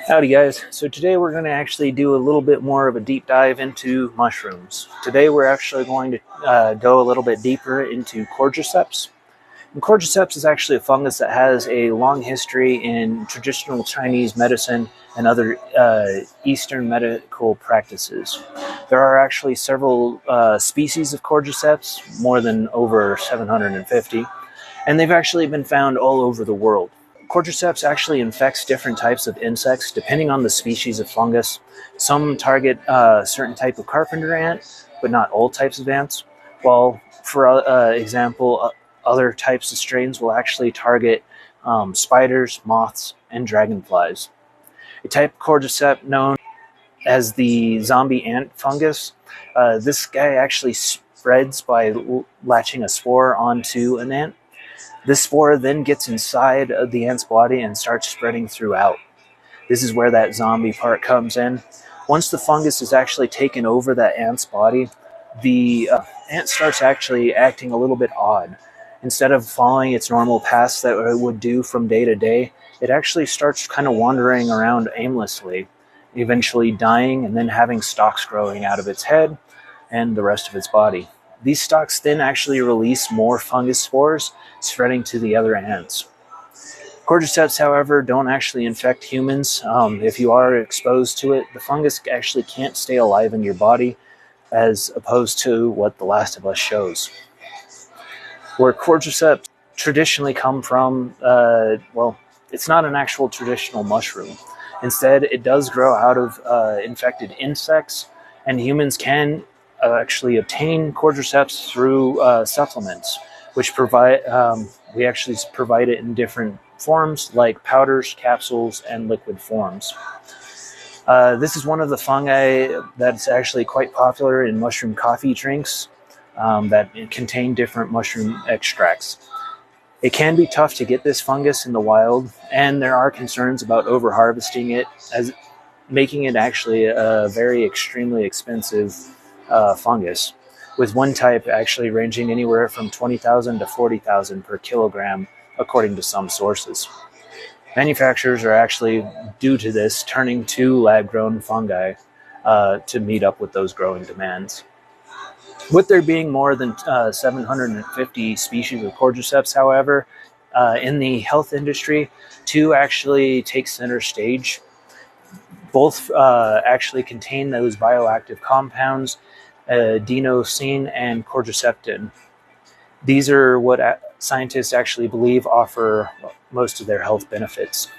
Howdy guys. So today we're going to actually do a little bit more of a deep dive into mushrooms. Today we're actually going to go a little bit deeper into Cordyceps. And Cordyceps is actually a fungus that has a long history in traditional Chinese medicine and other Eastern medical practices. There are actually several species of Cordyceps, more than over 750, and they've actually been found all over the world. Cordyceps actually infects different types of insects depending on the species of fungus. Some target a certain type of carpenter ant, but not all types of ants, while for example, other types of strains will actually target spiders, moths, and dragonflies. A type of cordyceps known as the zombie ant fungus, this guy actually spreads by latching a spore onto an ant. This spore then gets inside of the ant's body and starts spreading throughout. This is where that zombie part comes in. Once the fungus is actually taken over that ant's body, the ant starts actually acting a little bit odd. Instead of following its normal paths that it would do from day to day, it actually starts kind of wandering around aimlessly, eventually dying and then having stalks growing out of its head and the rest of its body. These stalks then actually release more fungus spores, spreading to the other ants. Cordyceps, however, don't actually infect humans. If you are exposed to it, the fungus actually can't stay alive in your body, as opposed to what The Last of Us shows. Where Cordyceps traditionally come from, well, it's not an actual traditional mushroom. Instead, it does grow out of infected insects, and humans can actually obtain Cordyceps through supplements, which we actually provide it in different forms like powders, capsules, and liquid forms. This is one of the fungi that's actually quite popular in mushroom coffee drinks that contain different mushroom extracts. It can be tough to get this fungus in the wild, and there are concerns about over-harvesting it, as making it actually a very extremely expensive fungus, with one type actually ranging anywhere from 20,000 to 40,000 per kilogram, according to some sources. Manufacturers are actually, due to this, turning to lab-grown fungi to meet up with those growing demands. With there being more than 750 species of Cordyceps, however, in the health industry, two actually take center stage. Both actually contain those bioactive compounds, adenosine and cordycepin. These are what scientists actually believe offer most of their health benefits.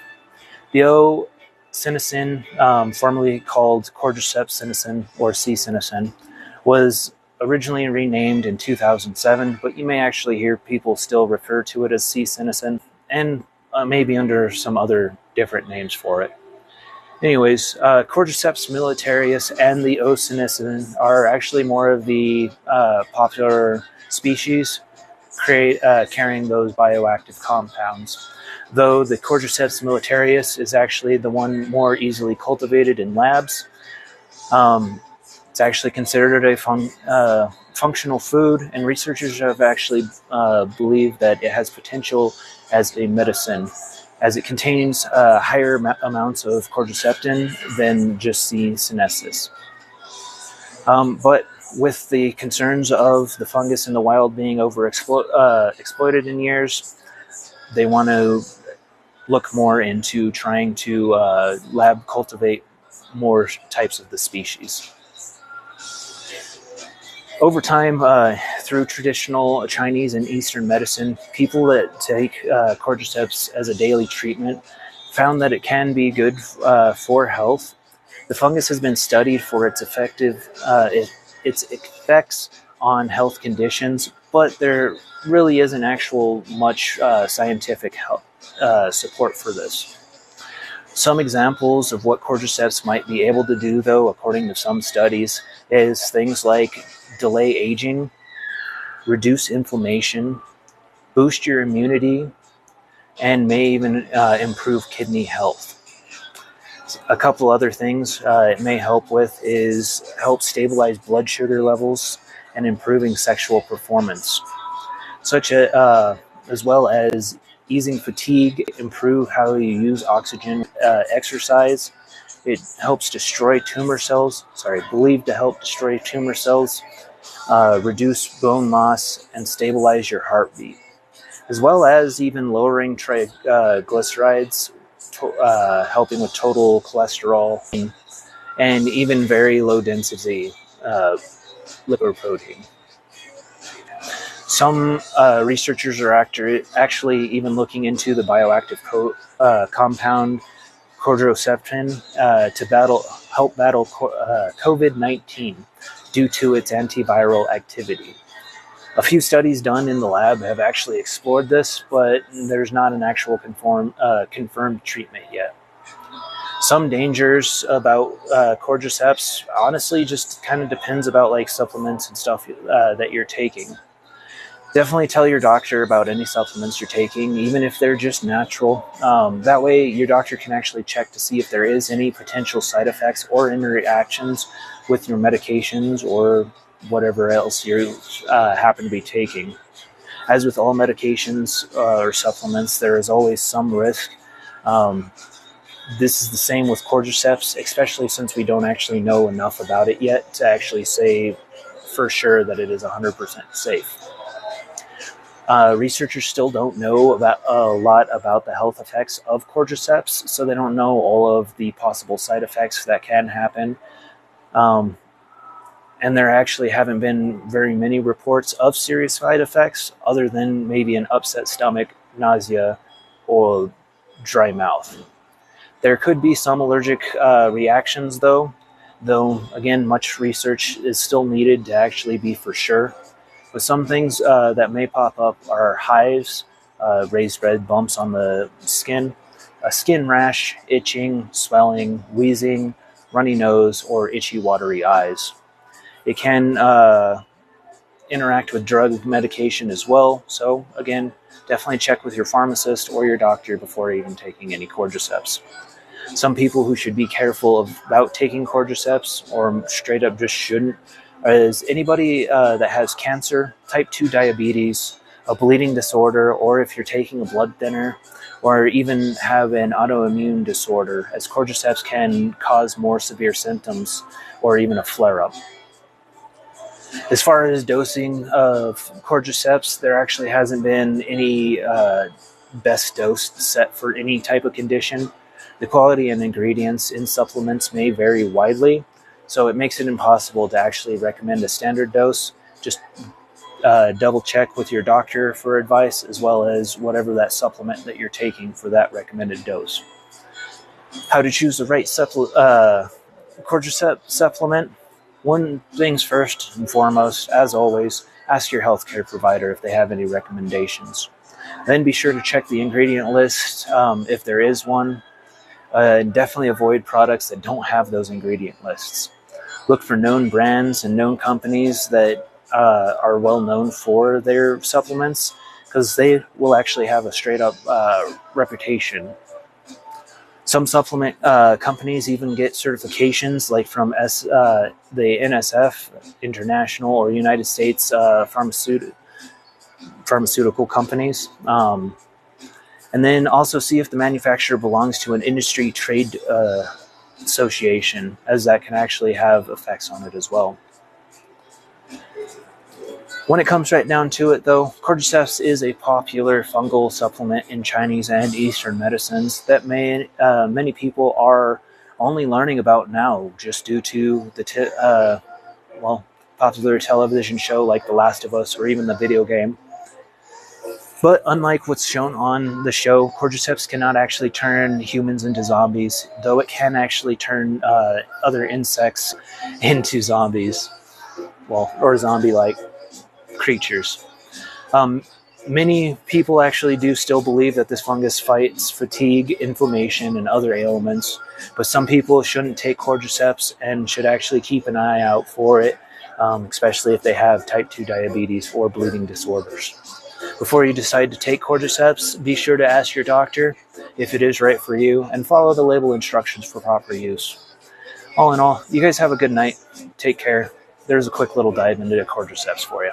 The O-cynosine, formerly called Cordyceps cynosine or C-cynosine, was originally renamed in 2007, but you may actually hear people still refer to it as C-cynosine, and maybe under some other different names for it. Anyways, Cordyceps militarius and the O-cynosine are actually more of the popular species carrying those bioactive compounds, though the Cordyceps militarius is actually the one more easily cultivated in labs. It's actually considered a functional food, and researchers have actually believed that it has potential as a medicine, as it contains higher amounts of cordycepin than just C-cynosine. But with the concerns of the fungus in the wild being exploited in years, they want to look more into trying to lab cultivate more types of the species. Over time, through traditional Chinese and Eastern medicine, people that take Cordyceps as a daily treatment found that it can be good for health. The fungus has been studied for its effects on health conditions, but there really isn't actual much scientific support for this. Some examples of what Cordyceps might be able to do, though, according to some studies, is things like delay aging, reduce inflammation, boost your immunity, and may even improve kidney health. A couple other things it may help with is help stabilize blood sugar levels and improving sexual performance, as well as easing fatigue, improve how you use oxygen, exercise. It helps destroy tumor cells, believed to help destroy tumor cells, reduce bone loss, and stabilize your heartbeat, as well as even lowering triglycerides, helping with total cholesterol, and even very low density lipoprotein. Some researchers are actually even looking into the bioactive compound Cordyceps to help battle COVID-19 due to its antiviral activity. A few studies done in the lab have actually explored this, but there's not an actual confirmed treatment yet. Some dangers about Cordyceps, honestly, just kind of depends about like supplements and stuff that you're taking. Definitely tell your doctor about any supplements you're taking, even if they're just natural. That way your doctor can actually check to see if there is any potential side effects or interactions with your medications or whatever else you happen to be taking. As with all medications or supplements, there is always some risk. This is the same with Cordyceps, especially since we don't actually know enough about it yet to actually say for sure that it is 100% safe. Researchers still don't know a lot about the health effects of Cordyceps, so they don't know all of the possible side effects that can happen. And there actually haven't been very many reports of serious side effects other than maybe an upset stomach, nausea, or dry mouth. There could be some allergic reactions though, again, much research is still needed to actually be for sure. But some things that may pop up are hives, raised red bumps on the skin, a skin rash, itching, swelling, wheezing, runny nose, or itchy, watery eyes. It can interact with drug medication as well. So again, definitely check with your pharmacist or your doctor before even taking any Cordyceps. Some people who should be careful about taking Cordyceps or straight up just shouldn't is anybody that has cancer, type 2 diabetes, a bleeding disorder, or if you're taking a blood thinner, or even have an autoimmune disorder, as Cordyceps can cause more severe symptoms or even a flare-up. As far as dosing of Cordyceps, there actually hasn't been any best dose set for any type of condition. The quality and ingredients in supplements may vary widely, so it makes it impossible to actually recommend a standard dose. Just double check with your doctor for advice, as well as whatever that supplement that you're taking for that recommended dose. How to choose the right Cordyceps supplement? One thing's first and foremost, as always, ask your healthcare provider if they have any recommendations. Then be sure to check the ingredient list if there is one. Definitely avoid products that don't have those ingredient lists. Look for known brands and known companies that are well known for their supplements, because they will actually have a straight up reputation. Some supplement companies even get certifications, like from the NSF, International or United States pharmaceutical companies. And then also see if the manufacturer belongs to an industry trade association, as that can actually have effects on it as well. When it comes right down to it though, Cordyceps is a popular fungal supplement in Chinese and Eastern medicines that many people are only learning about now, just due to the popular television show like The Last of Us or even the video game. But unlike what's shown on the show, Cordyceps cannot actually turn humans into zombies, though it can actually turn other insects into zombies, or zombie-like creatures. Many people actually do still believe that this fungus fights fatigue, inflammation, and other ailments, but some people shouldn't take Cordyceps and should actually keep an eye out for it, especially if they have type 2 diabetes or bleeding disorders. Before you decide to take Cordyceps, be sure to ask your doctor if it is right for you and follow the label instructions for proper use. All in all, you guys have a good night. Take care. There's a quick little dive into Cordyceps for you.